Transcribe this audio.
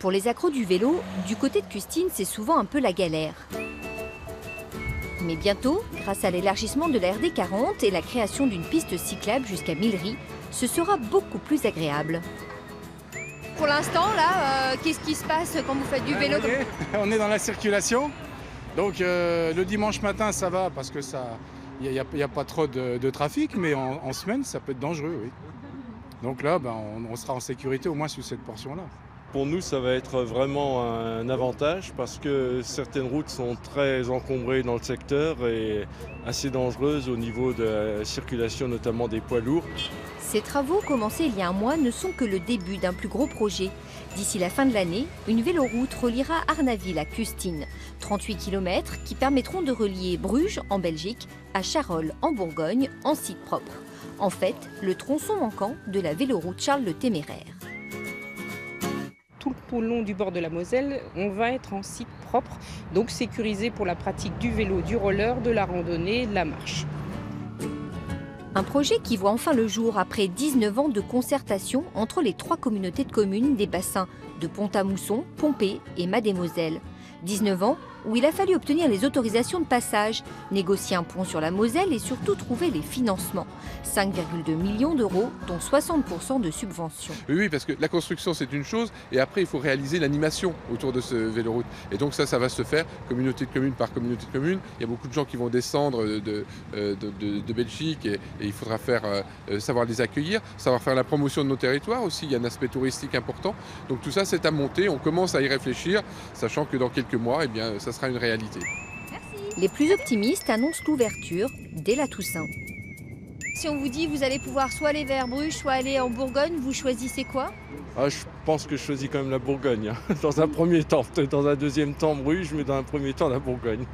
Pour les accros du vélo, du côté de Custine, c'est souvent un peu la galère. Mais bientôt, grâce à l'élargissement de la RD 40 et la création d'une piste cyclable jusqu'à Millery, ce sera beaucoup plus agréable. Pour l'instant, là, qu'est-ce qui se passe quand vous faites du vélo? On est dans la circulation. Donc le dimanche matin, ça va parce que il n'y a pas trop de trafic, mais en semaine, ça peut être dangereux, oui. Donc là, on sera en sécurité au moins sur cette portion-là. Pour nous, ça va être vraiment un avantage parce que certaines routes sont très encombrées dans le secteur et assez dangereuses au niveau de la circulation, notamment des poids lourds. Ces travaux, commencés il y a un mois, ne sont que le début d'un plus gros projet. D'ici la fin de l'année, une véloroute reliera Arnaville à Custine. 38 km qui permettront de relier Bruges, en Belgique, à Charolles, en Bourgogne, en site propre. En fait, le tronçon manquant de la véloroute Charles le Téméraire. Tout au long du bord de la Moselle, on va être en site propre, donc sécurisé pour la pratique du vélo, du roller, de la randonnée, de la marche. Un projet qui voit enfin le jour après 19 ans de concertation entre les 3 communautés de communes des bassins de Pont-à-Mousson, Pompée et Mat-des-Moselles. 19 ans où il a fallu obtenir les autorisations de passage, négocier un pont sur la Moselle et surtout trouver les financements. 5,2 millions d'euros, dont 60% de subventions. Oui, parce que la construction c'est une chose et après il faut réaliser l'animation autour de ce véloroute. Et donc ça va se faire communauté de communes par communauté de communes. Il y a beaucoup de gens qui vont descendre de Belgique et il faudra savoir les accueillir, savoir faire la promotion de nos territoires aussi. Il y a un aspect touristique important. Donc tout ça c'est à monter, on commence à y réfléchir, sachant que dans quelques mois, ça sera une réalité. Merci. Les plus optimistes annoncent l'ouverture dès la Toussaint. Si on vous dit vous allez pouvoir soit aller vers Bruges, soit aller en Bourgogne, vous choisissez quoi? Je pense que je choisis quand même la Bourgogne, dans un premier temps. Peut-être dans un deuxième temps Bruges, mais dans un premier temps la Bourgogne.